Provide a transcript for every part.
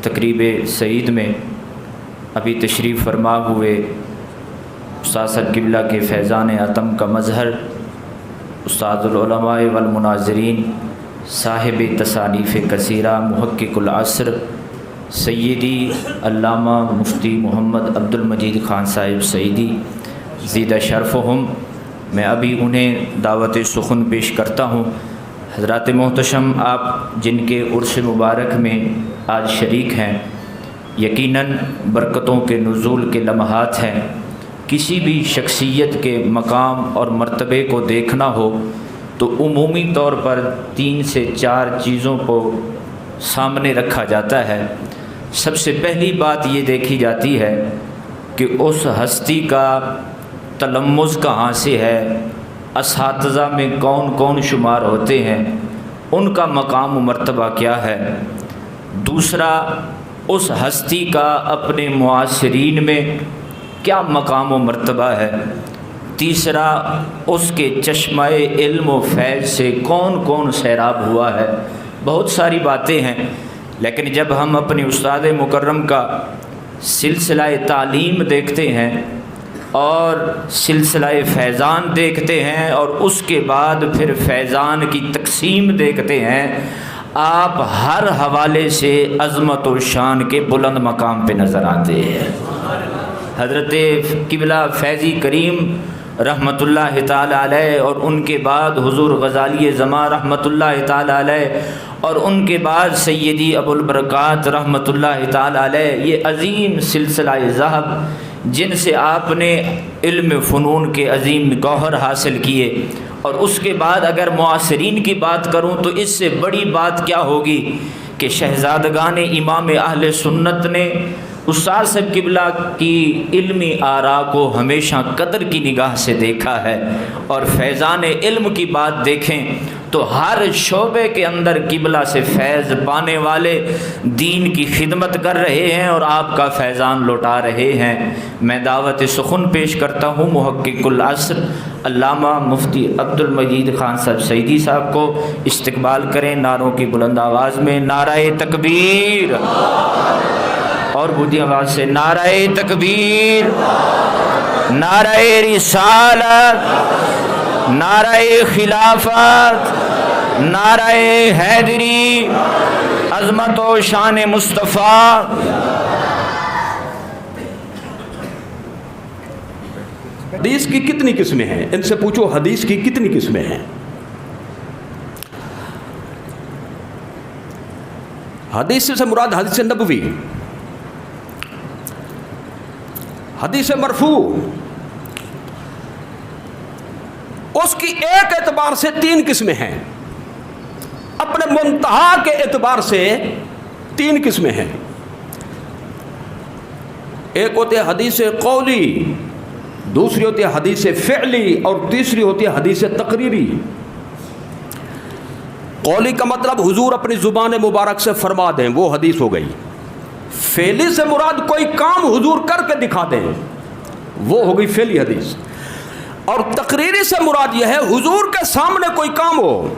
تقریب سعید میں ابھی تشریف فرما ہوئے استاد صاحب قبلہ کے فیضان عتم کا مظہر استاد العلماء والمناظرین صاحب تصانیف کثیرہ محقق العصر سیدی علامہ مفتی محمد عبد المجید خان صاحب سعیدی زیدہ شرفہم، میں ابھی انہیں دعوت سخن پیش کرتا ہوں۔ حضرات محتشم، آپ جن کے عرس مبارک میں آج شریک ہیں، یقیناً برکتوں کے نزول کے لمحات ہیں۔ کسی بھی شخصیت کے مقام اور مرتبے کو دیکھنا ہو تو عمومی طور پر 3 سے 4 چیزوں کو سامنے رکھا جاتا ہے۔ سب سے پہلی بات یہ دیکھی جاتی ہے کہ اس ہستی کا تلمذ کہاں سے ہے، اساتذہ میں کون کون شمار ہوتے ہیں، ان کا مقام و مرتبہ کیا ہے۔ دوسرا، اس ہستی کا اپنے معاصرین میں کیا مقام و مرتبہ ہے۔ تیسرا، اس کے چشمہ علم و فیض سے کون کون سیراب ہوا ہے۔ بہت ساری باتیں ہیں، لیکن جب ہم اپنے استاد مکرم کا سلسلہ تعلیم دیکھتے ہیں اور سلسلہ فیضان دیکھتے ہیں اور اس کے بعد پھر فیضان کی تقسیم دیکھتے ہیں، آپ ہر حوالے سے عظمت و شان کے بلند مقام پہ نظر آتے ہیں۔ حضرت قبلہ فیضی کریم رحمۃ اللہ تعالی علیہ، اور ان کے بعد حضور غزالی زماں رحمۃ اللہ تعالی علیہ، اور ان کے بعد سیدی ابو البرکات رحمۃ اللہ تعالی علیہ، یہ عظیم سلسلہ ذہب جن سے آپ نے علم فنون کے عظیم گوہر حاصل کیے۔ اور اس کے بعد اگر معاصرین کی بات کروں تو اس سے بڑی بات کیا ہوگی کہ شہزادگان امام اہل سنت نے استاد صاحب قبلہ کی علمی آراء کو ہمیشہ قدر کی نگاہ سے دیکھا ہے۔ اور فیضان علم کی بات دیکھیں تو ہر شعبے کے اندر قبلہ سے فیض پانے والے دین کی خدمت کر رہے ہیں اور آپ کا فیضان لوٹا رہے ہیں۔ میں دعوت سخن پیش کرتا ہوں محقق العصر علامہ مفتی عبد المجید خان صاحب سعیدی صاحب کو۔ استقبال کریں نعروں کی بلند آواز میں، نعرہ تکبیر، اور بلند آواز سے نعرہ تکبیر، نعرہ رسالت، نعرہ خلافت، نعرہ حیدری، عظمت و شان مصطفیٰ۔ حدیث کی کتنی قسمیں ہیں؟ ان سے پوچھو حدیث کی کتنی قسمیں ہیں؟ حدیث سے مراد حدیث نبوی، حدیث مرفوع، اس کی ایک اعتبار سے 3 قسمیں ہیں، اپنے منتہا کے اعتبار سے 3 قسمیں ہیں۔ ایک ہوتی ہے حدیث قولی، دوسری ہوتی ہے حدیث فعلی، اور تیسری ہوتی ہے حدیث تقریری۔ قولی کا مطلب حضور اپنی زبان مبارک سے فرما دیں، وہ حدیث ہو گئی۔ فعلی سے مراد کوئی کام حضور کر کے دکھا دیں، وہ ہو گئی فعلی حدیث۔ اور تقریری سے مراد یہ ہے حضور کے سامنے کوئی کام ہو،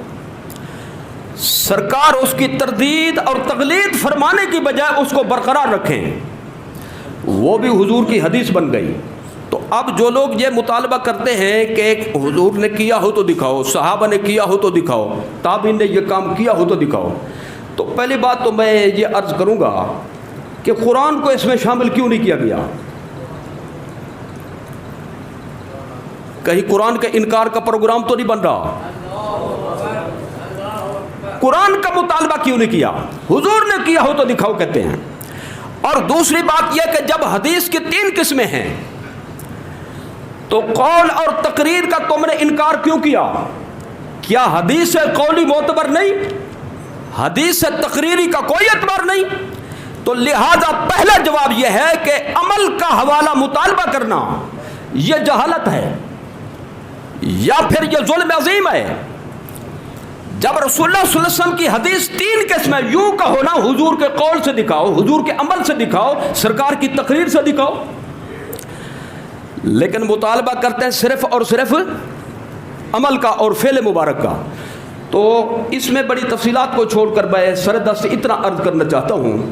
سرکار اس کی تردید اور تقلید فرمانے کی بجائے اس کو برقرار رکھیں، وہ بھی حضور کی حدیث بن گئی۔ تو اب جو لوگ یہ مطالبہ کرتے ہیں کہ حضور نے کیا ہو تو دکھاؤ، صحابہ نے کیا ہو تو دکھاؤ، تابعین نے یہ کام کیا ہو تو دکھاؤ، تو پہلی بات تو میں یہ عرض کروں گا کہ قرآن کو اس میں شامل کیوں نہیں کیا گیا؟ کہیں قرآن کے انکار کا پروگرام تو نہیں بن رہا؟ قرآن کا مطالبہ کیوں نہیں کیا؟ حضور نے کیا ہو تو دکھاؤ کہتے ہیں۔ اور دوسری بات یہ کہ جب حدیث کی 3 قسمیں ہیں تو قول اور تقریر کا تم نے انکار کیوں کیا؟ کیا حدیث قولی معتبر نہیں؟ حدیث تقریری کا کوئی اعتبار نہیں؟ تو لہذا پہلا جواب یہ ہے کہ عمل کا حوالہ مطالبہ کرنا یہ جہالت ہے یا پھر یہ ظلم عظیم ہے۔ جب رسول اللہ صلی اللہ علیہ وسلم کی حدیث 3 قسم ہے، یوں کہو نا، حضور کے قول سے دکھاؤ، حضور کے عمل سے دکھاؤ، سرکار کی تقریر سے دکھاؤ، لیکن مطالبہ کرتے ہیں صرف اور صرف عمل کا اور فعل مبارک کا۔ تو اس میں بڑی تفصیلات کو چھوڑ کر میں سردست اتنا عرض کرنا چاہتا ہوں،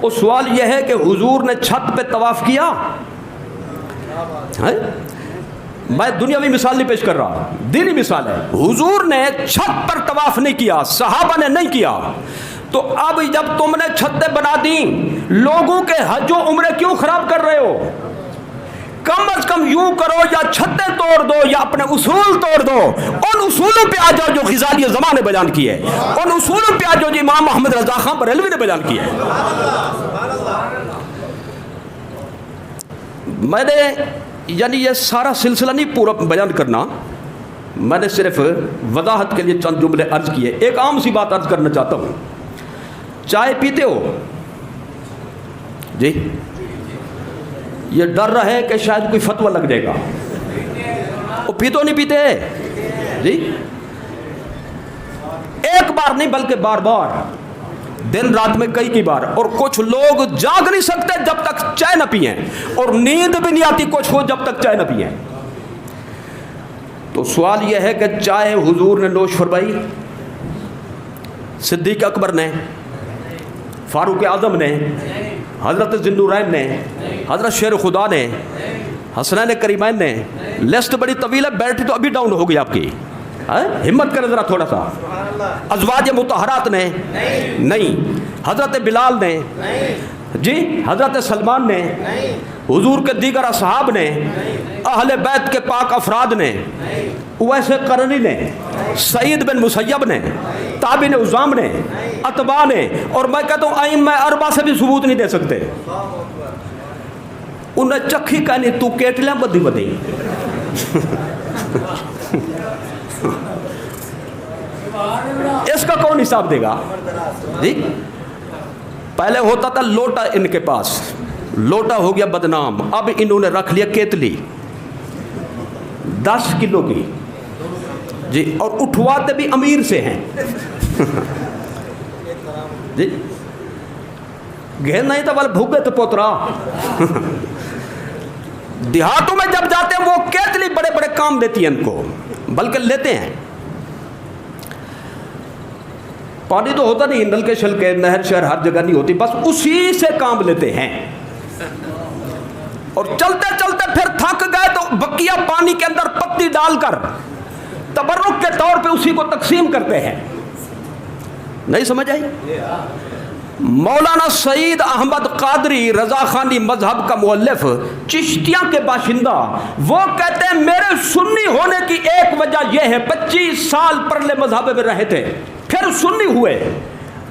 وہ سوال یہ ہے کہ حضور نے چھت پہ طواف کیا ہے؟ میں دنیاوی مثال نہیں پیش کر رہا، دینی مثال ہے. حضور نے چھت پر طواف نہیں کیا، صحابہ نے نہیں کیا. تو اب جب تم نے چھتیں بنا دی، لوگوں کے حج و عمرے کیوں خراب کر رہے ہو؟ کم از کم یوں کرو، یا چھتیں توڑ دو یا اپنے اصول توڑ دو. ان اصولوں پہ آ جاؤ جو غزالی زمان نے بیان کیے، ان اصولوں پہ آ جاؤ جو امام محمد رضا خان بریلوی نے بیان کیے. میں نے یعنی یہ سارا سلسلہ نہیں پورا بیان کرنا، میں نے صرف وضاحت کے لیے چند جملے عرض کیے. ایک عام سی بات عرض کرنا چاہتا ہوں. چائے پیتے ہو جی؟ یہ ڈر رہا ہے کہ شاید کوئی فتویٰ لگ جائے گا. وہ پیتے نہیں پیتے جی؟ ایک بار نہیں بلکہ بار بار، دن رات میں کئی بار. اور کچھ لوگ جاگ نہیں سکتے جب تک چائے نہ پئیں، اور نیند بھی نہیں آتی کچھ ہو جب تک چائے نہ پئیں. تو سوال یہ ہے کہ چائے حضور نے نوش فرمائی، صدیق اکبر نے، فاروق اعظم نے، حضرت ذوالنورین نے، حضرت شیر خدا نے، حسنین کریمین نے. لسٹ بڑی طویل ہے، بیٹری تو ابھی ڈاؤن ہو گئی آپ کی. ہمت کرے ذرا تھوڑا سا. ازواج مطہرات نے نہیں، حضرت بلال نے جی، حضرت سلمان نے، حضور کے دیگر اصحاب نے، اہل بیت کے پاک افراد نے، اویس قرنی نے، سعید بن مسیب نے، تابعین عظام نے، اتباع نے. اور میں کہتا ہوں ائمہ اربعہ سے بھی ثبوت نہیں دے سکتے. انہیں چکھی کہنی تو کیٹلیاں بدھی بدھی. اس کا کون حساب دے گا جی؟ پہلے ہوتا تھا لوٹا ان کے پاس، لوٹا ہو گیا بدنام. اب انہوں نے رکھ لیا کیتلی 10 کلو کی جی، اور اٹھواتے بھی امیر سے ہیں جی. گھر نہیں تھا بل بھوگے تو پوترا. دیہاتوں میں جب جاتے ہیں وہ کیتلی بڑے بڑے کام دیتی ہیں ان کو، بلکہ لیتے ہیں. پانی تو ہوتا نہیں، نل کے شل کے نہر شہر ہر جگہ نہیں ہوتی، بس اسی سے کام لیتے ہیں. اور چلتے چلتے پھر تھک گئے تو بقیہ پانی کے اندر پتی ڈال کر تبرک کے طور پہ اسی کو تقسیم کرتے ہیں. نہیں سمجھ آئی؟ مولانا سعید احمد قادری رضا خانی مذہب کا مؤلف، چشتیہ کے باشندہ، وہ کہتے ہیں میرے سنی ہونے کی ایک وجہ یہ ہے 25 سال پرلے مذہب میں رہے تھے، پھر سنی ہوئے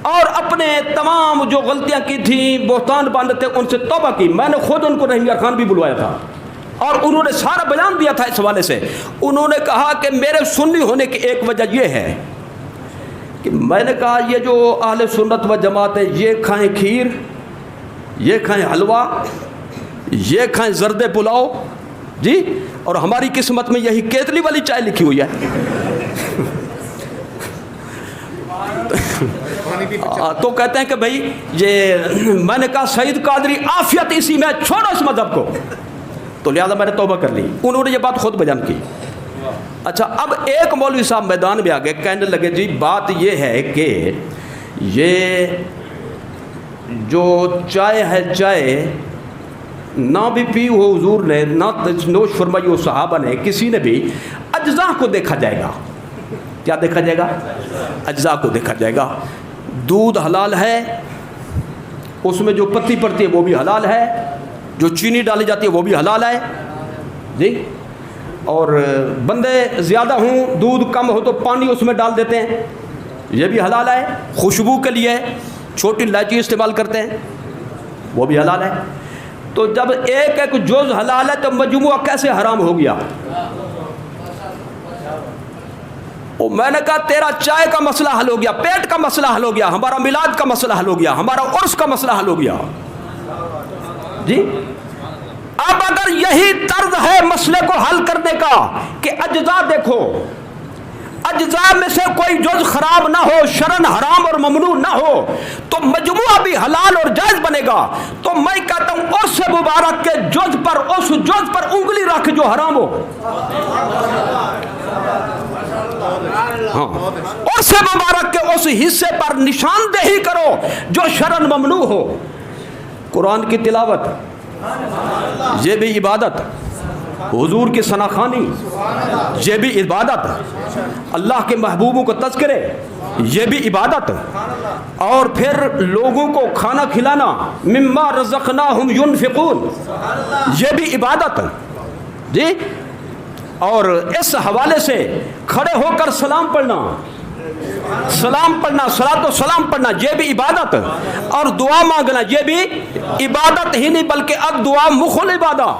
اور اپنے تمام جو غلطیاں کی تھیں، بہتان باندھے تھے، ان سے توبہ کی. میں نے خود ان کو رحیم یار خان بھی بلوایا تھا اور انہوں نے سارا بیان دیا تھا اس حوالے سے. انہوں نے کہا کہ میرے سنی ہونے کی ایک وجہ یہ ہے کہ میں نے کہا یہ جو اہل سنت و جماعت ہے، یہ کھائیں کھیر، یہ کھائیں حلوہ، یہ کھائیں زردے پلاؤ جی، اور ہماری قسمت میں یہی کیتلی والی چائے لکھی ہوئی ہے. تو کہتے ہیں کہ بھائی یہ، میں نے کہا سعید قادری عافیت اسی میں، چھوڑو اس مذہب کو. تو لہذا میں نے توبہ کر لی. انہوں نے یہ بات خود بیان کی. اچھا، اب ایک مولوی صاحب میدان میں آگے کہنے لگے جی بات یہ ہے کہ یہ جو چائے ہے، چائے نہ بھی پی ہو حضور نے، نہ نوش فرمائی ہو صحابہ نے، کسی نے بھی، اجزاء کو دیکھا جائے گا. کیا دیکھا جائے گا؟ اجزاء کو دیکھا جائے گا. دودھ حلال ہے، اس میں جو پتی پڑتی ہے وہ بھی حلال ہے، جو چینی ڈالی جاتی ہے وہ بھی حلال ہے جی. اور بندے زیادہ ہوں، دودھ کم ہو تو پانی اس میں ڈال دیتے ہیں، یہ بھی حلال ہے. خوشبو کے لیے چھوٹی الائچی استعمال کرتے ہیں، وہ بھی حلال ہے. تو جب ایک ایک جز حلال ہے تو مجموعہ کیسے حرام ہو گیا؟ میں نے کہا تیرا چائے کا مسئلہ حل ہو گیا، پیٹ کا مسئلہ حل ہو گیا، ہمارا میلاد کا مسئلہ حل ہو گیا، ہمارا عرس کا مسئلہ حل ہو گیا جی. اب اگر یہی طرز ہے مسئلے کو حل کرنے کا کہ اجزاء دیکھو، اجزاء میں سے کوئی جز خراب نہ ہو، شرعاً حرام اور ممنوع نہ ہو، تو مجموعہ بھی حلال اور جائز بنے گا. تو میں کہتا ہوں اس مبارک کے جز پر، اس جز پر انگلی رکھ جو حرام ہو. ہاں، اس مبارک کے اس حصے پر نشاندہی کرو جو شرعاً ممنوع ہو. قرآن کی تلاوت یہ بھی عبادت، حضور کی ثناخوانی یہ بھی عبادت، اللہ کے محبوبوں کو تذکرے یہ بھی عبادت، اور پھر لوگوں کو کھانا کھلانا مما رزقناہم ینفقون یہ بھی عبادت جی، اور اس حوالے سے کھڑے ہو کر سلام پڑھنا، صلاۃ و سلام پڑھنا یہ بھی عبادت، اور دعا مانگنا یہ بھی عبادت ہی نہیں بلکہ اب دعا مخل عبادت۔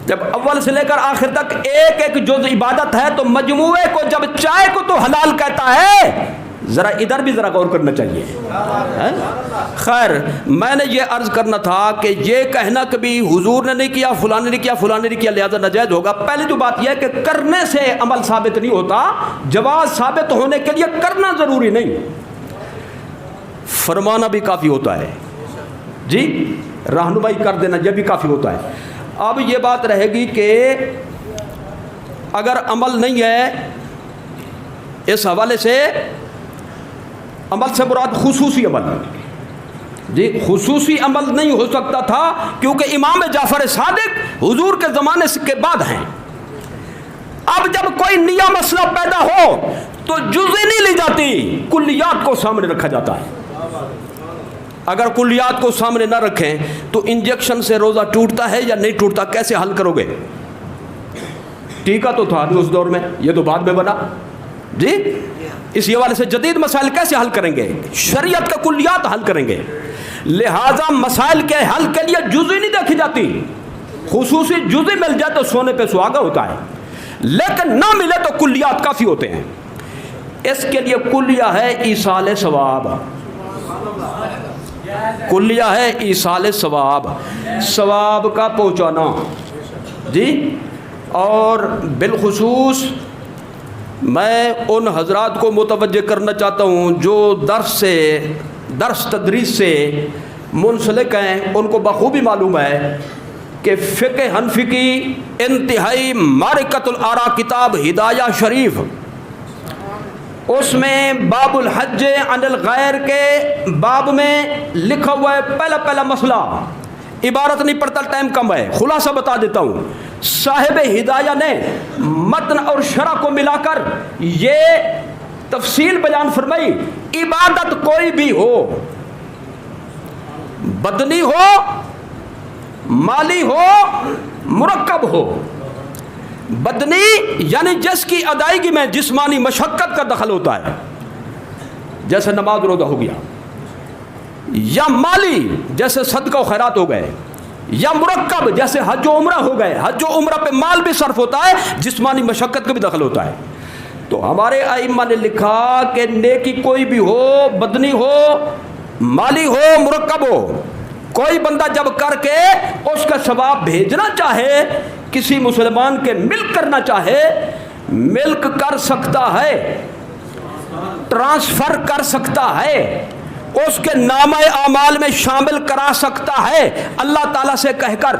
جب اول سے لے کر آخر تک ایک ایک جز عبادت ہے تو مجموعے کو جب چائے کو تو حلال کہتا ہے، ذرا ادھر بھی ذرا غور کرنا چاہیے۔ خیر، میں نے یہ عرض کرنا تھا کہ یہ کہنا کبھی حضور نے نہیں کیا، فلاں نے نہیں کیا، فلاں نے نہیں کیا لہذا ناجائز ہوگا۔ پہلی تو بات یہ ہے کہ کرنے سے عمل ثابت نہیں ہوتا، جواز ثابت ہونے کے لیے کرنا ضروری نہیں، فرمانا بھی کافی ہوتا ہے جی، رہنمائی کر دینا یہ بھی کافی ہوتا ہے۔ اب یہ بات رہے گی کہ اگر عمل نہیں ہے، اس حوالے سے عمل سے مراد خصوصی عمل جی، خصوصی عمل نہیں ہو سکتا تھا کیونکہ امام جعفر صادق حضور کے زمانے کے بعد ہیں۔ اب جب کوئی نیا مسئلہ پیدا ہو تو جزئی نہیں لی جاتی، کلیات کو سامنے رکھا جاتا ہے۔ اگر کلیات کو سامنے نہ رکھیں تو انجیکشن سے روزہ ٹوٹتا ہے یا نہیں ٹوٹتا کیسے حل کرو گے؟ ٹیکہ تو تھا نہیں اس دور میں، یہ تو بعد میں بنا جی، اس حوالے سے جدید مسائل کیسے حل کریں گے؟ شریعت کا کلیات حل کریں گے، لہذا مسائل کے حل کے لیے جزئی نہیں دیکھی جاتی، خصوصی جزئی مل جائے تو سونے پہ سہاگا ہوتا ہے، لیکن نہ ملے تو کلیات کافی ہوتے ہیں۔ اس کے لیے کلیہ ہے ایصال ثواب، کلیہ ہے ایصال ثواب، ثواب کا پہنچانا جی۔ اور بالخصوص میں ان حضرات کو متوجہ کرنا چاہتا ہوں جو درس تدریس سے منسلک ہیں، ان کو بخوبی معلوم ہے کہ فقہ حنفی کی انتہائی معرکۃ الآراء کتاب ہدایہ شریف، اس میں باب الحج عن الغیر کے باب میں لکھا ہوا ہے پہلا مسئلہ، عبارت نہیں پڑھتا ٹائم کم ہے، خلاصہ بتا دیتا ہوں۔ صاحب ہدایہ نے متن اور شرح کو ملا کر یہ تفصیل بیان فرمائی، عبادت کوئی بھی ہو، بدنی ہو، مالی ہو، مرکب ہو، بدنی یعنی جس کی ادائیگی میں جسمانی مشقت کا دخل ہوتا ہے، جیسے نماز روزہ ہو گیا، یا مالی جیسے صدقہ و خیرات ہو گئے، یا مرکب جیسے حج و عمرہ ہو گئے، حج و عمرہ پہ مال بھی صرف ہوتا ہے، جسمانی مشقت کا بھی دخل ہوتا ہے۔ تو ہمارے ائمہ نے لکھا کہ نیکی کوئی بھی ہو، بدنی ہو، مالی ہو، مرکب ہو، کوئی بندہ جب کر کے اس کا ثواب بھیجنا چاہے، کسی مسلمان کے ملک کرنا چاہے، ملک کر سکتا ہے، ٹرانسفر کر سکتا ہے، اس کے نامہ اعمال میں شامل کرا سکتا ہے اللہ تعالیٰ سے کہہ کر۔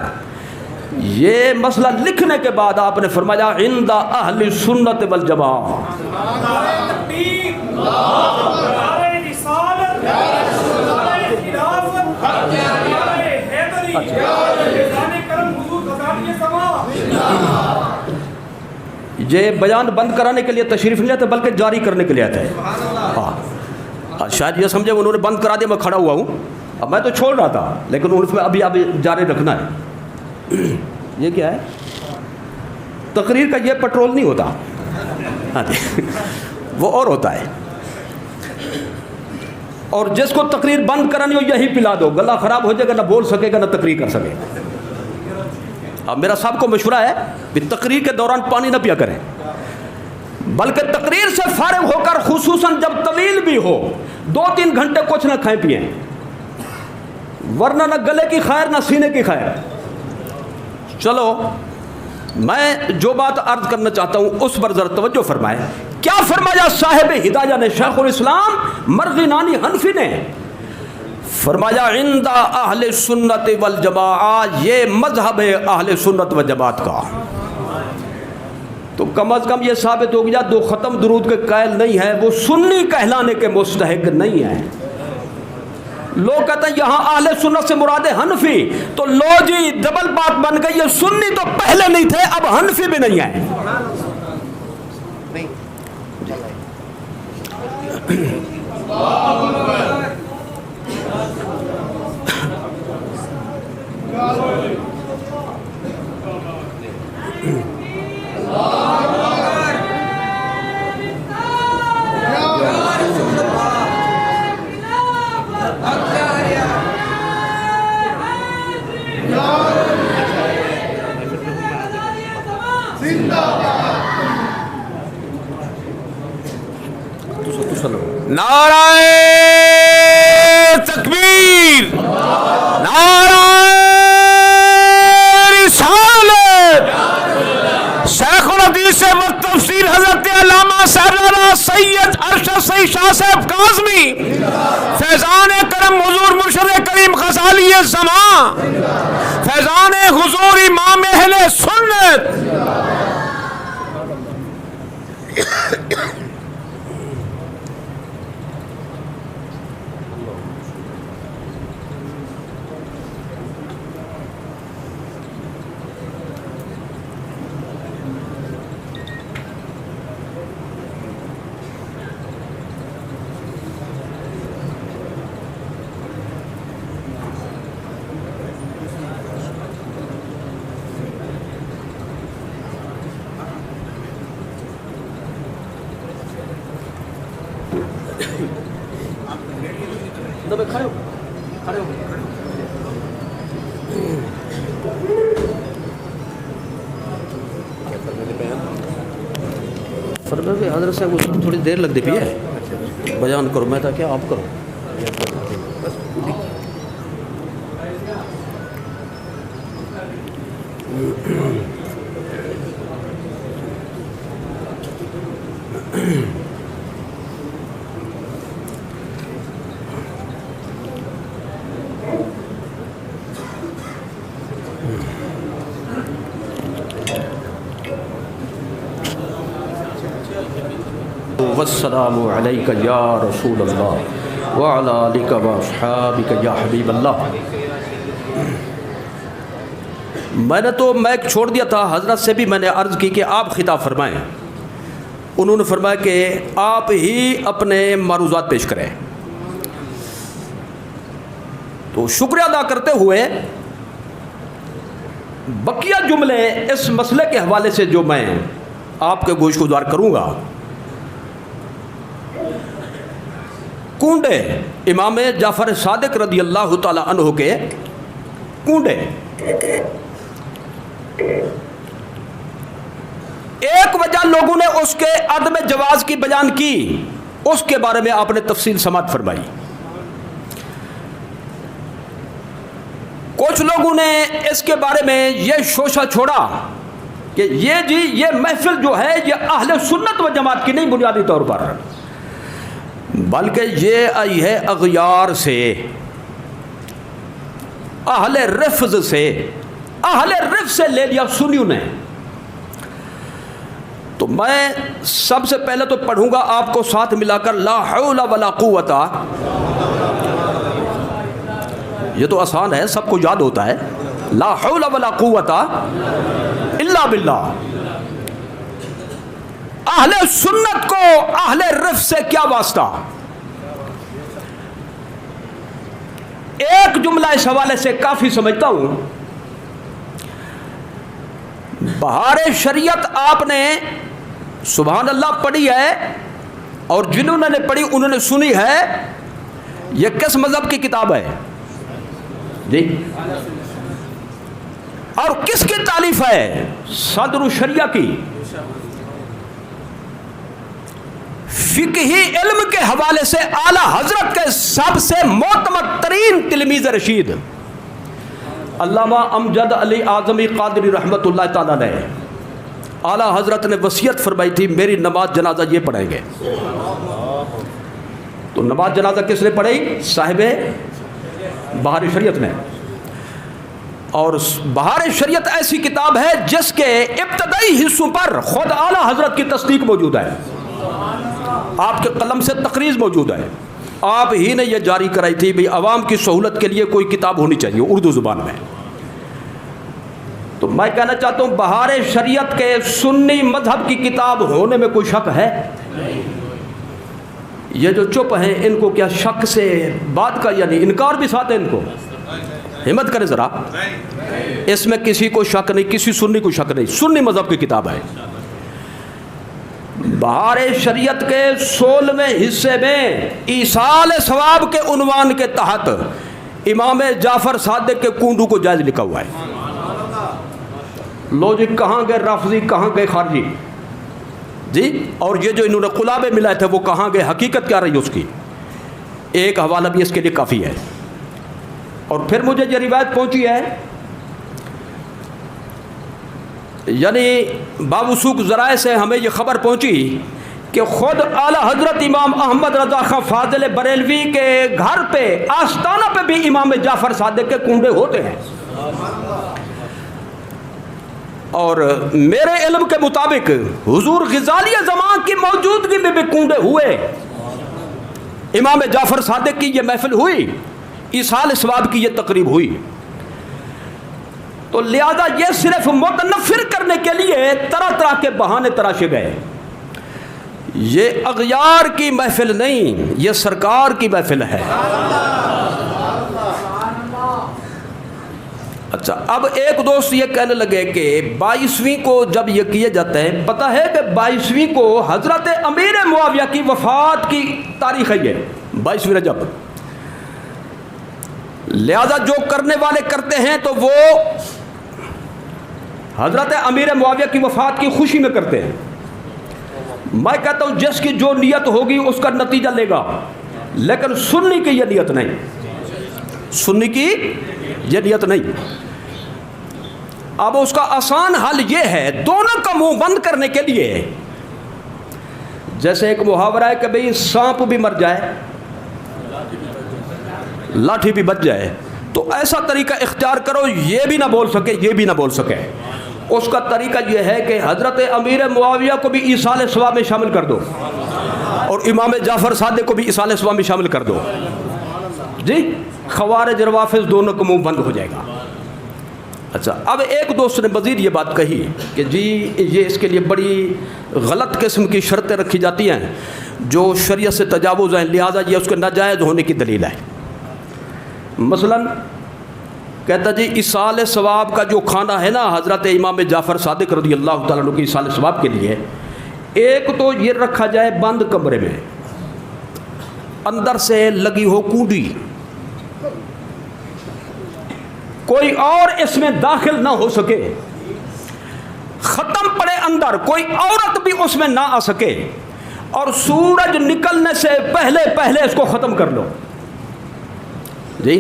یہ مسئلہ لکھنے کے بعد آپ نے فرمایا عند اہل سنت والجماعہ، یہ بیان بند کرانے کے لیے تشریف نہیں آتے بلکہ جاری کرنے کے لیے آتے ہیں۔ شاید یہ سمجھے انہوں نے بند کرا دیا، میں کھڑا ہوا ہوں، اب میں تو چھوڑ رہا تھا لیکن ان میں ابھی جاری رکھنا ہے۔ یہ کیا ہے؟ تقریر کا یہ پٹرول نہیں ہوتا، وہ اور ہوتا ہے، اور جس کو تقریر بند کرانی ہو یہی پلا دو، گلا خراب ہو جائے گا، نہ بول سکے گا نہ تقریر کر سکے گا۔ اب میرا سب کو مشورہ ہے کہ تقریر کے دوران پانی نہ پیا کریں، بلکہ تقریر سے فارغ ہو کر خصوصاً جب طویل بھی ہو 2-3 گھنٹے کچھ نہ کھائیں پئیں، ورنہ نہ گلے کی خیر نہ سینے کی خیر۔ چلو میں جو بات عرض کرنا چاہتا ہوں اس پر ذرا توجہ فرمائیں۔ کیا فرمایا صاحب ہدایہ نے، شیخ الاسلام مرغی نانی حنفی نے؟ فرمایا عند اہل سنت والجماعہ، یہ مذہب ہے اہل سنت والجماعت کا۔ تو کم از کم یہ ثابت ہو گیا دو ختم درود کے قائل نہیں ہے، وہ سنی کہلانے کے مستحق نہیں ہے، لوگ کہتے ہیں یہاں اہل سنت سے مراد حنفی، تو لو جی ڈبل بات بن گئی ہے، سنی تو پہلے نہیں تھے، اب حنفی بھی نہیں ہے۔ نعرہ تکبیر، نعرہ رسالت۔ شیخ الحدیث و تفسیر حضرت علامہ صاحبزادہ سید ارشد سعید شاہ صاحب کاظمی فیضان کرم حضور مرشد کریم غزالی زمان، فیضان حضور امام اہل سنت، فرمایا حضرت صاحب کو تھوڑی دیر لگ دی پی ہے، بیان کرو، میں تھا کیا آپ کرو۔ والسلام علیک یا رسول اللہ وعلی آلک و اصحابک یا حبیب اللہ۔ میں نے تو میک چھوڑ دیا تھا، حضرت سے بھی میں نے عرض کی کہ آپ خطاب فرمائیں، انہوں نے فرمایا کہ آپ ہی اپنے معروضات پیش کریں۔ تو شکریہ ادا کرتے ہوئے بقیہ جملے اس مسئلے کے حوالے سے جو میں آپ کے گوش گزار کروں گا، کنڈے امام جعفر صادق رضی اللہ تعالی عنہ کے کنڈے، ایک وجہ لوگوں نے اس کے عدم جواز کی بیان کی، اس کے بارے میں آپ نے تفصیل سماعت فرمائی۔ کچھ لوگوں نے اس کے بارے میں یہ شوشہ چھوڑا کہ یہ محفل جو ہے یہ اہل سنت و جماعت کی نہیں بنیادی طور پر، بلکہ یہ آئی ہے اغیار سے، اہل رفض سے، اہل رفض سے لے لیا سنیوں نے۔ تو میں سب سے پہلے تو پڑھوں گا آپ کو ساتھ ملا کر لا حول ولا قوت، یہ تو آسان ہے، سب کو یاد ہوتا ہے، لا حول ولا قوت الا باللہ۔ اہل سنت کو اہل رفض سے کیا واسطہ؟ ایک جملہ اس حوالے سے کافی سمجھتا ہوں۔ بہار شریعت آپ نے سبحان اللہ پڑھی ہے، اور جنہوں نے پڑھی انہوں نے سنی ہے۔ یہ کس مذہب کی کتاب ہے جی؟ اور کس کی تالیف ہے؟ صدر الشریعہ کی۔ فقہی علم کے حوالے سے اعلی حضرت کے سب سے معتمد ترین تلمیذ رشید علامہ امجد علی اعظمی قادری رحمۃ اللہ تعالیٰ نے، اعلی حضرت نے وصیت فرمائی تھی میری نماز جنازہ یہ پڑھیں گے۔ تو نماز جنازہ کس نے پڑھی؟ صاحب بہار شریعت نے۔ اور بہار شریعت ایسی کتاب ہے جس کے ابتدائی حصوں پر خود اعلی حضرت کی تصدیق موجود ہے، آپ کے قلم سے تقریر موجود ہے۔ آپ ہی نے یہ جاری کرائی تھی بھئی عوام کی سہولت کے لیے کوئی کتاب ہونی چاہیے اردو زبان میں. تو میں کہنا چاہتا ہوں بہار شریعت کے سنی مذہب کی کتاب ہونے میں کوئی شک ہے؟ یہ جو چپ ہیں ان کو کیا شک سے بات کا یعنی انکار بھی ساتھ ہے ان کو؟ ہمت کریں ذرا. اس میں کسی کو شک نہیں, کسی سنی کو شک نہیں, سنی مذہب کی کتاب ہے. بہار شریعت کے 16ویں حصے میں ایصال ثواب کے عنوان کے تحت امام جعفر صادق کے کنڈو کو جائز لکھا ہوا ہے. لو جی کہاں گئے رافضی, کہاں گئے خارجی جی, اور یہ جو انہوں نے قلابے ملائے تھے وہ کہاں گئے, حقیقت کیا رہی اس کی؟ ایک حوالہ بھی اس کے لیے کافی ہے. اور پھر مجھے یہ روایت پہنچی ہے, یعنی باوثوق ذرائع سے ہمیں یہ خبر پہنچی کہ خود اعلیٰ حضرت امام احمد رضا خان فاضل بریلوی کے گھر پہ آستانہ پہ بھی امام جعفر صادق کے کنڈے ہوتے ہیں. اور میرے علم کے مطابق حضور غزالی زمان کی موجودگی میں بھی کنڈے ہوئے. امام جعفر صادق کی یہ محفل ہوئی, ایصال ثواب کی یہ تقریب ہوئی. تو لہذا یہ صرف متنفر کرنے کے لیے طرح طرح کے بہانے تراشے گئے. یہ اغیار کی محفل نہیں, یہ سرکار کی محفل ہے. اچھا, اب ایک دوست یہ کہنے لگے کہ 22ویں کو جب یہ کیے جاتے ہیں, پتہ ہے کہ 22ویں کو حضرت امیر معاویہ کی وفات کی تاریخ ہے, یہ 22 رجب. لہذا جو کرنے والے کرتے ہیں تو وہ حضرت امیر معاویہ کی وفات کی خوشی میں کرتے ہیں. میں کہتا ہوں جس کی جو نیت ہوگی اس کا نتیجہ لے گا, لیکن سنی کی یہ نیت نہیں, سنی کی یہ نیت نہیں. اب اس کا آسان حل یہ ہے, دونوں کا منہ بند کرنے کے لیے, جیسے ایک محاورہ ہے کہ بھئی سانپ بھی مر جائے لاٹھی بھی بچ جائے, تو ایسا طریقہ اختیار کرو یہ بھی نہ بول سکے یہ بھی نہ بول سکے. اس کا طریقہ یہ ہے کہ حضرت امیر معاویہ کو بھی ایصال ثواب میں شامل کر دو اور امام جعفر صادق کو بھی ایصال ثواب میں شامل کر دو جی. خوارج روافض دونوں کا منہ بند ہو جائے گا. اچھا, اب ایک دوست نے مزید یہ بات کہی کہ جی یہ اس کے لیے بڑی غلط قسم کی شرطیں رکھی جاتی ہیں جو شریعت سے تجاوز ہیں, لہٰذا یہ اس کے ناجائز ہونے کی دلیل ہے. مثلا کہتا جی ایصال ثواب کا جو کھانا ہے نا حضرت امام جعفر صادق رضی اللہ تعالیٰ عنہ کی ایصال ثواب کے لیے, ایک تو یہ رکھا جائے بند کمرے میں, اندر سے لگی ہو کنڈی, کوئی اور اس میں داخل نہ ہو سکے, ختم پڑے اندر, کوئی عورت بھی اس میں نہ آ سکے, اور سورج نکلنے سے پہلے پہلے اس کو ختم کر لو جی.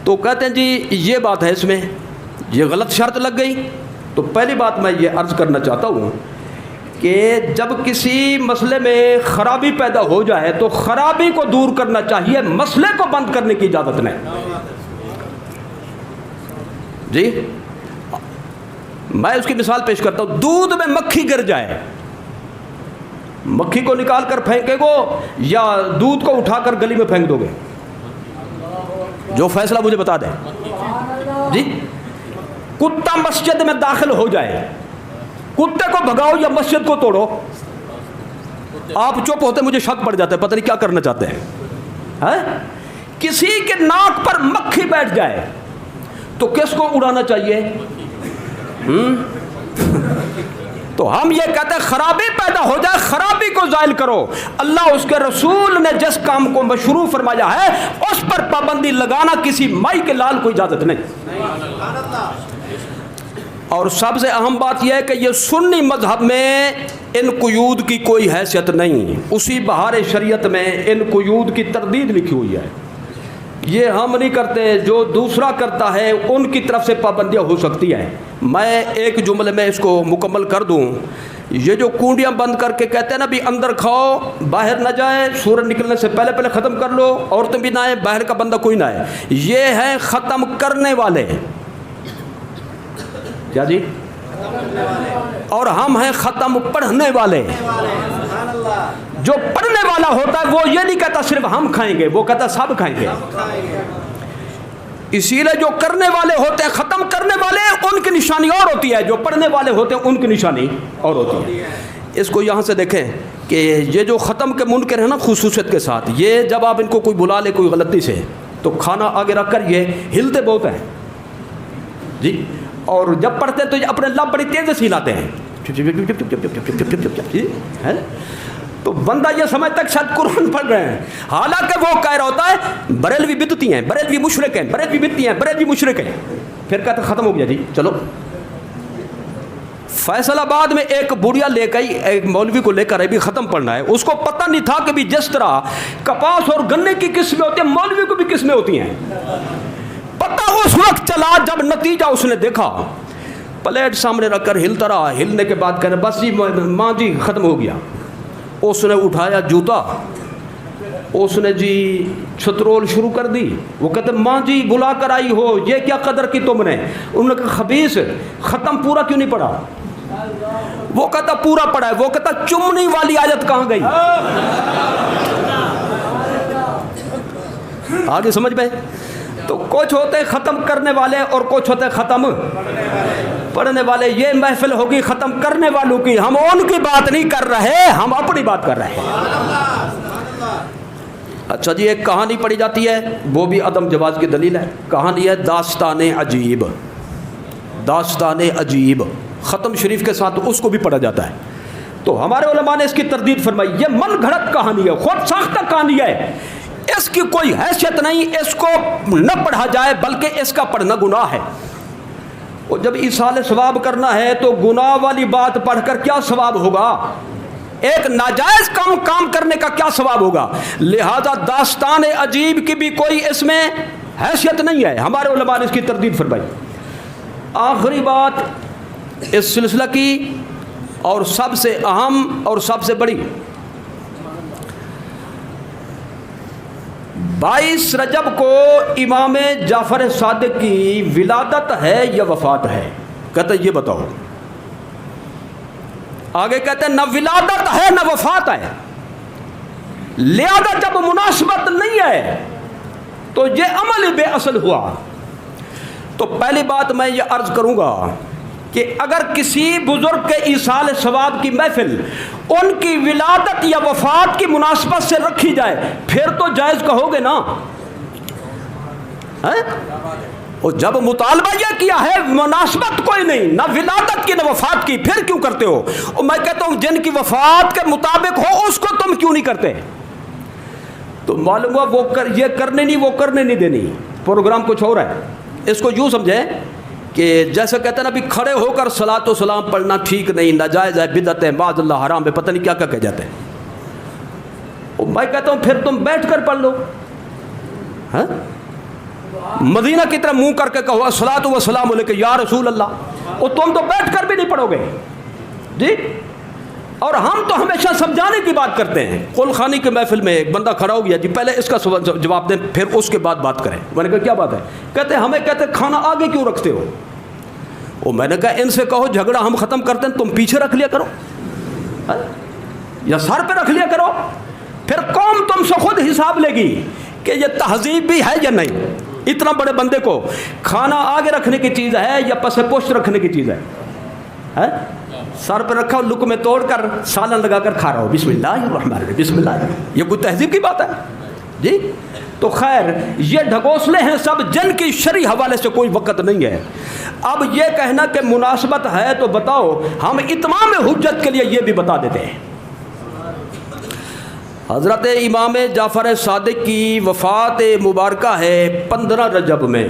تو کہتے ہیں جی یہ بات ہے, اس میں یہ غلط شرط لگ گئی. تو پہلی بات میں یہ عرض کرنا چاہتا ہوں کہ جب کسی مسئلے میں خرابی پیدا ہو جائے تو خرابی کو دور کرنا چاہیے, مسئلے کو بند کرنے کی اجازت نہیں جی. میں اس کی مثال پیش کرتا ہوں, دودھ میں مکھی گر جائے, مکھی کو نکال کر پھینکے گو یا دودھ کو اٹھا کر گلی میں پھینک دو گے؟ جو فیصلہ مجھے بتا دیں جی. کتا مسجد میں داخل ہو جائے, کتے کو بھگاؤ یا مسجد کو توڑو, آپ چپ ہوتے مجھے شک پڑ جاتا ہے پتہ نہیں کیا کرنا چاہتے ہیں. کسی کے ناک پر مکھی بیٹھ جائے تو کس کو اڑانا چاہیے؟ تو ہم یہ کہتے ہیں خرابی پیدا ہو جائے خرابی کو زائل کرو. اللہ اس کے رسول نے جس کام کو مشروع فرمایا ہے اس پر پابندی لگانا کسی مائی کے لال کو اجازت نہیں. اور سب سے اہم بات یہ ہے کہ یہ سنی مذہب میں ان قیود کی کوئی حیثیت نہیں, اسی بہار شریعت میں ان قیود کی تردید لکھی ہوئی ہے. یہ ہم نہیں کرتے, جو دوسرا کرتا ہے ان کی طرف سے پابندیاں ہو سکتی ہیں. میں ایک جملے میں اس کو مکمل کر دوں. یہ جو کنڈیاں بند کر کے کہتے ہیں نا بھی اندر کھاؤ باہر نہ جائے, سورج نکلنے سے پہلے پہلے ختم کر لو, عورتیں بھی نہ آئیں, باہر کا بندہ کوئی نہ آئے, یہ ہیں ختم کرنے والے. کیا جی؟ اور ہم ہیں ختم پڑھنے والے. جو پڑھنے والا ہوتا ہے وہ یہ نہیں کہتا صرف ہم کھائیں گے، وہ کہتا سب کھائیں گے۔ اسی لیے جو کرنے والے ہوتے ہیں، ختم کرنے والے، ان کی نشانی اور ہوتی ہے، جو پڑھنے والے ہوتے ہیں ان کی نشانی اور ہوتی ہے۔ اس کو یہاں سے دیکھیں کہ یہ جو ختم کے منکر ہیں نا خصوصیت کے ساتھ، یہ جب آپ ان کو کوئی بلا لے کوئی غلطی سے تو کھانا آگے رکھ کر یہ ہلتے بہت ہیں جی، اور جب پڑھتے ہیں تو یہ اپنے لب بڑی تیزی سے ہلاتے ہیں جی، تو بندہ یہ سمجھتا ہے کہ شاید قرآن پڑھ رہے ہیں، حالانکہ وہ کہہ رہا ہوتا ہے بریلوی بدعتی ہیں، بریلوی مشرک ہیں، بریلوی بدعتی ہیں، بریلوی مشرک ہیں۔ پھر کہتے ختم ہو گیا جی چلو۔ فیصل آباد میں ایک بڑھیا لے گئی، ایک مولوی کو لے کر ابھی ختم پڑھنا ہے، اس کو پتہ نہیں تھا کہ بھی جس طرح کپاس اور گنے کی قسمیں ہوتی ہیں مولوی کو بھی قسمیں ہوتی ہیں۔ پتہ اس وقت چلا جب نتیجہ اس نے دیکھا، پلیٹ سامنے رکھ کر ہلتا رہا، ہلنے کے بعد کہنے بس جی ماں جی ختم ہو گیا۔ اس نے اٹھایا جوتا، اس نے جی چھترول شروع کر دی۔ وہ کہتے ماں جی بلا کر آئی ہو، یہ کیا قدر کی تم نے؟ انہوں نے کہا خبیث ختم پورا کیوں نہیں پڑھا؟ وہ کہتا پورا پڑھا ہے۔ وہ کہتا چمنی والی آیت کہاں گئی؟ آگے سمجھ پائے؟ تو کچھ ہوتے ہیں ختم کرنے والے اور کچھ ہوتے ہیں ختم پڑھنے والے۔ یہ محفل ہوگی ختم کرنے والوں کی، ہم ان کی بات نہیں کر رہے، ہم اپنی بات کر رہے ہیں۔ اچھا جی، ایک کہانی پڑھی جاتی ہے، وہ بھی عدم جواز کی دلیل ہے۔ کہانی ہے داستان عجیب۔ داستان عجیب ختم شریف کے ساتھ اس کو بھی پڑھا جاتا ہے۔ تو ہمارے علماء نے اس کی تردید فرمائی، یہ من گھڑت کہانی ہے، خود ساختہ کہانی ہے، اس کی کوئی حیثیت نہیں، اس کو نہ پڑھا جائے، بلکہ اس کا پڑھنا گناہ ہے۔ اور جب ایصال ثواب کرنا ہے تو گناہ والی بات پڑھ کر کیا ثواب ہوگا؟ ایک ناجائز کام کرنے کا کیا ثواب ہوگا؟ لہذا داستان عجیب کی بھی کوئی اس میں حیثیت نہیں ہے۔ ہمارے علماء نے اس کی تردید فرمائی۔ آخری بات اس سلسلہ کی اور سب سے اہم اور سب سے بڑی، 22 رجب کو امام جعفر صادق کی ولادت ہے یا وفات ہے؟ کہتے یہ بتاؤ۔ آگے کہتے ہیں نہ ولادت ہے نہ وفات ہے، لہذا جب مناسبت نہیں ہے تو یہ عمل بے اصل ہوا۔ تو پہلی بات میں یہ عرض کروں گا کہ اگر کسی بزرگ کے ایصال ثواب کی محفل ان کی ولادت یا وفات کی مناسبت سے رکھی جائے پھر تو جائز کہو گے نا؟ اور جب مطالبہ یہ کیا ہے مناسبت کوئی نہیں، نہ ولادت کی نہ وفات کی، پھر کیوں کرتے ہو؟ اور میں کہتا ہوں جن کی وفات کے مطابق ہو اس کو تم کیوں نہیں کرتے؟ تو معلوم ہوا وہ یہ کرنے نہیں، وہ کرنے نہیں دینی، پروگرام کچھ اور ہے۔ اس کو یوں سمجھیں کہ جیسے کہتے ہیں نا بھی کھڑے ہو کر صلاۃ و سلام پڑھنا ٹھیک نہیں، ناجائز ہے، بدعت ہے، معاذ اللہ حرام ہے، پتہ نہیں کیا کیا کہہ جاتے ہیں۔ اور میں کہتا ہوں پھر تم بیٹھ کر پڑھ لو، ہاں مدینہ کی طرح منہ کر کے کہو الصلاۃ والسلام علیک یا رسول اللہ، اور تم تو بیٹھ کر بھی نہیں پڑھو گے جی۔ اور ہم تو ہمیشہ سمجھانے کی بات کرتے ہیں۔ قل خانی کے محفل میں ایک بندہ کھڑا ہو گیا جی، پہلے اس کا جواب دیں پھر اس کے بعد بات کریں۔ میں نے کہا کیا بات ہے؟ کہتے ہمیں کہتے کھانا آگے کیوں رکھتے ہو؟ اور میں نے کہا ان سے کہو جھگڑا ہم ختم کرتے ہیں، تم پیچھے رکھ لیا کرو یا سر پہ رکھ لیا کرو، پھر قوم تم سے خود حساب لے گی کہ یہ تہذیب بھی ہے یا نہیں۔ اتنا بڑے بندے کو کھانا آگے رکھنے کی چیز ہے یا پس پشت رکھنے کی چیز ہے؟ سر پہ رکھا لک میں توڑ کر سالن لگا کر کھا رہا ہو، بسم اللہ الرحمن الرحیم، بسم اللہ، یہ کوئی تہذیب کی بات ہے جی؟ تو خیر یہ ڈھگوسلے ہیں سب جن کی شرعی حوالے سے کوئی وقت نہیں ہے۔ اب یہ کہنا کہ مناسبت ہے تو بتاؤ، ہم اتمام حجت کے لیے یہ بھی بتا دیتے ہیں۔ حضرت امام جعفر صادق کی وفات مبارکہ ہے 15 رجب میں۔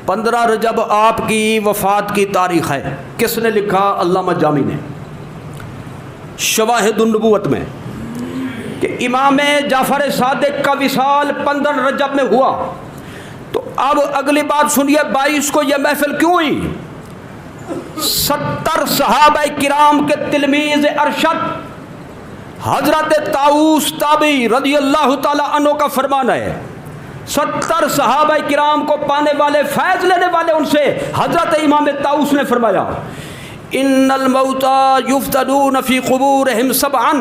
15 رجب آپ کی وفات کی تاریخ ہے۔ کس نے لکھا؟ علامہ جامی نے شواہد النبوت میں کہ امام جعفر صادق کا وصال 15 رجب میں ہوا۔ تو اب اگلی بات سنیے، 22 کو یہ محفل کیوں ہوئی؟ 70 صحابہ کرام کے تلمیذ ارشد حضرت طاؤس تابعی رضی اللہ تعالی عنہ کا فرمان ہے، 70 صحابہ کرام کو پانے والے، فیض لینے والے ان سے، حضرت امام طاؤس نے فرمایا ان الموتى يفتنون في قبورهم سبعا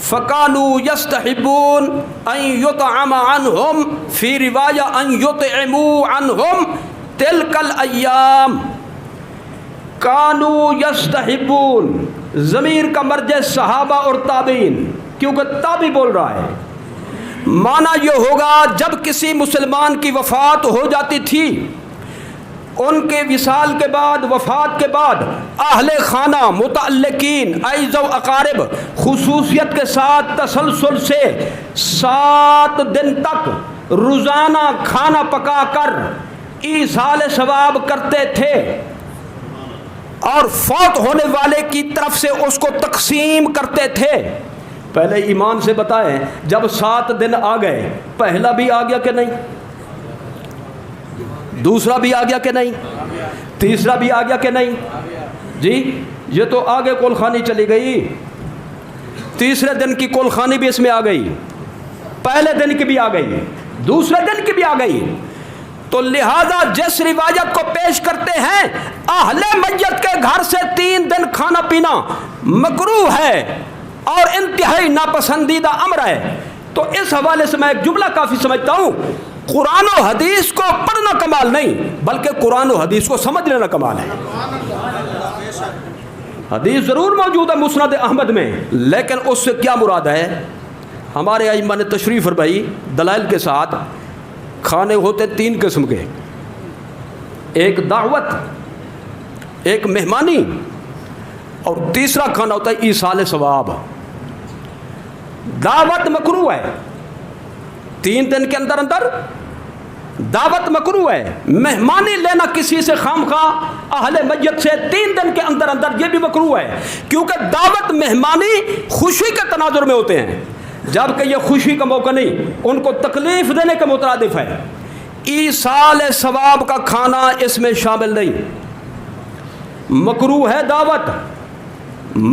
فكانوا يستحبون ان يطعم عنهم في روايه ان يطعموا عنهم تلك الايام كانوا يستحبون. ضمیر کا مرجع صحابہ اور تابعین، کیونکہ تابعی بول رہا ہے. معنی یہ ہوگا جب کسی مسلمان کی وفات ہو جاتی تھی، ان کے وصال کے بعد، وفات کے بعد اہل خانہ متعلقین اعز و اقارب خصوصیت کے ساتھ تسلسل سے 7 دن تک روزانہ کھانا پکا کر ایصال ثواب کرتے تھے اور فوت ہونے والے کی طرف سے اس کو تقسیم کرتے تھے. پہلے ایمان سے بتائیں، جب 7 دن آ گئے، پہلا بھی آ گیا کہ نہیں؟ دوسرا بھی آ گیا کہ نہیں؟ تیسرا بھی آ گیا کہ نہیں؟ جی یہ تو آگے کول خانی چلی گئی. تیسرے دن کی کول خانی بھی اس میں آ گئی، پہلے دن کی بھی آ گئی، دوسرے دن کی بھی آ گئی. تو لہذا جس روایت کو پیش کرتے ہیں اہل میت کے گھر سے 3 دن کھانا پینا مکروہ ہے اور انتہائی ناپسندیدہ امر ہے، تو اس حوالے سے میں ایک جملہ کافی سمجھتا ہوں، قرآن و حدیث کو پڑھنا کمال نہیں بلکہ قرآن و حدیث کو سمجھ لینا کمال ہے. حدیث ضرور موجود ہے مسند احمد میں، لیکن اس سے کیا مراد ہے؟ ہمارے ائمہ نے تشریح فرمائی دلائل کے ساتھ. کھانے ہوتے 3 قسم کے، ایک دعوت، ایک مہمانی، اور تیسرا کھانا ہوتا ہے ایصال ثواب. دعوت مکروہ ہے، 3 دن کے اندر دعوت مکروہ ہے. مہمانی لینا کسی سے خامخواہ اہل میت سے 3 دن کے اندر یہ بھی مکروہ ہے، کیونکہ دعوت مہمانی خوشی کے تناظر میں ہوتے ہیں، جبکہ یہ خوشی کا موقع نہیں، ان کو تکلیف دینے کے مترادف ہے. ایصال ثواب کا کھانا اس میں شامل نہیں. مکروہ ہے دعوت،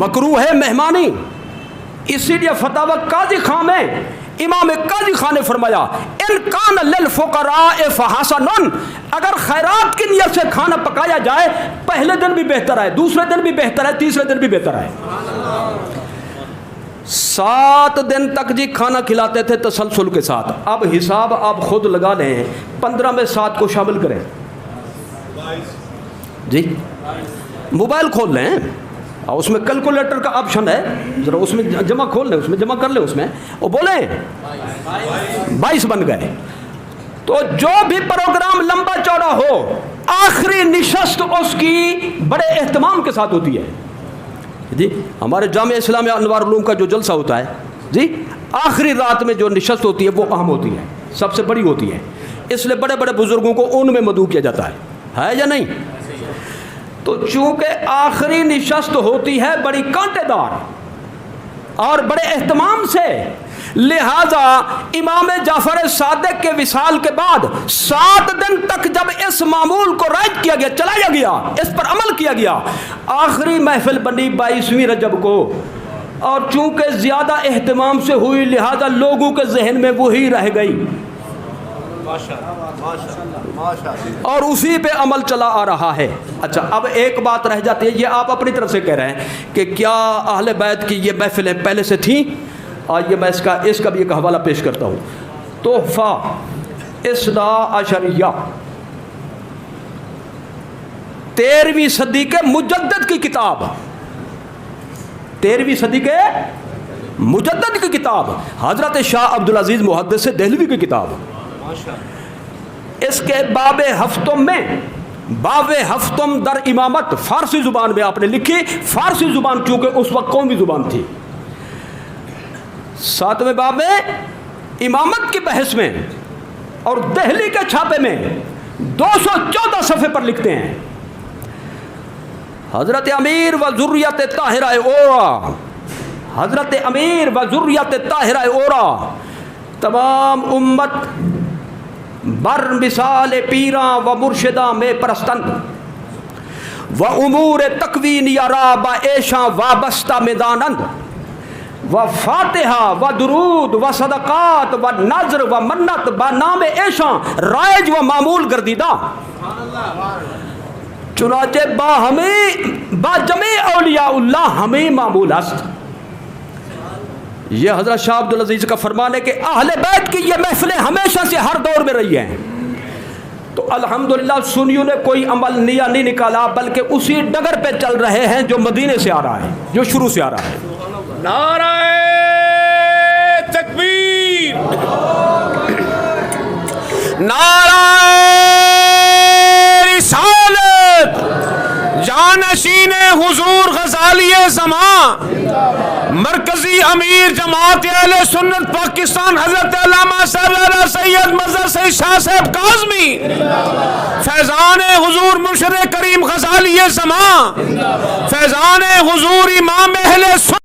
مکروہ ہے مہمانی. اسی لیے فتاوی قاضی خان میں امام قاضی خان نے فرمایا ان کان للفقراء فحسن، اگر خیرات کی نیت سے کھانا پکایا جائے پہلے دن بھی بہتر ہے، دوسرے دن بھی بہتر ہے، تیسرے دن بھی بہتر ہے. 7 دن تک جی کھانا کھلاتے تھے تسلسل کے ساتھ. اب حساب آپ خود لگا لیں، 15 میں 7 کو شامل کریں. جی موبائل کھول لیں، اس میں کیلکولیٹر کا آپشن ہے، ذرا اس میں جمع کھول لیں، اس میں جمع کر لیں، اس میں وہ بولیں 22 بن گئے. تو جو بھی پروگرام لمبا چوڑا ہو، آخری نشست اس کی بڑے اہتمام کے ساتھ ہوتی ہے. جی ہمارے جامع اسلامیہ انوار علوم کا جو جلسہ ہوتا ہے، جی آخری رات میں جو نشست ہوتی ہے وہ اہم ہوتی ہے، سب سے بڑی ہوتی ہے، اس لیے بڑے بڑے بزرگوں کو ان میں مدعو کیا جاتا ہے یا نہیں؟ تو چونکہ آخری نشست ہوتی ہے بڑی کانٹے دار اور بڑے اہتمام سے، لہذا امام جعفر صادق کے وصال کے بعد 7 دن تک جب اس معمول کو رائج کیا گیا، چلایا گیا، اس پر عمل کیا گیا، آخری محفل بنی 22ویں رجب کو، اور چونکہ زیادہ اہتمام سے ہوئی لہذا لوگوں کے ذہن میں وہی رہ گئی اور اسی پہ عمل چلا آ رہا ہے. اچھا اب ایک بات رہ جاتی ہے، یہ آپ اپنی طرف سے کہہ رہے ہیں کہ کیا اہل بیت کی یہ محفلیں پہلے سے تھیں؟ آئیے میں اس کا بھی ایک حوالہ پیش کرتا ہوں. تحفہ 12 13ویں صدی کے مجدد کی کتاب، 13ویں صدی کے مجدد کی کتاب، حضرت شاہ عبدالعزیز محدث دہلوی کی کتاب. اس کے باب ہفتم در امامت فارسی زبان میں آپ نے لکھی. فارسی زبان چونکہ اس وقت قومی زبان تھی. 7ویں باب میں امامت کی بحث میں اور دہلی کے چھاپے میں 214 صفحے پر لکھتے ہیں حضرت امیر و ذریت طاہرہ اورا، حضرت امیر و ذریت طاہرہ اورا تمام امت بر مثال پیراں و مرشداں میں پرستند و امور تکوین یارا با ایشاں وابستہ میدانند و فاتحہ و درود و صدقات و نظر و منت با نام ایشاں رائج و معمول گردیدہ. چنانچہ با جمیع اولیاء اللہ ہمیں معمول است. یہ حضرت شاہ عبد العزیز کا فرمان ہے کہ اہل بیت کی یہ محفلیں ہمیشہ سے ہر دور میں رہی ہیں. تو الحمدللہ سنیوں نے کوئی عمل نیا نہیں نکالا، بلکہ اسی ڈگر پہ چل رہے ہیں جو مدینے سے آ رہا ہے، جو شروع سے آ رہا ہے. نعرہ تکبیر، نعرہ رسالت، جانشین حضور غزالی زمان، مرکزی امیر جماعت اہل سنت پاکستان حضرت علامہ سردار سید مظہر سید شاہ صاحب کاظمی، فیضان حضور مرشد کریم غزالی زمان، فیضان حضور امام اہل سنت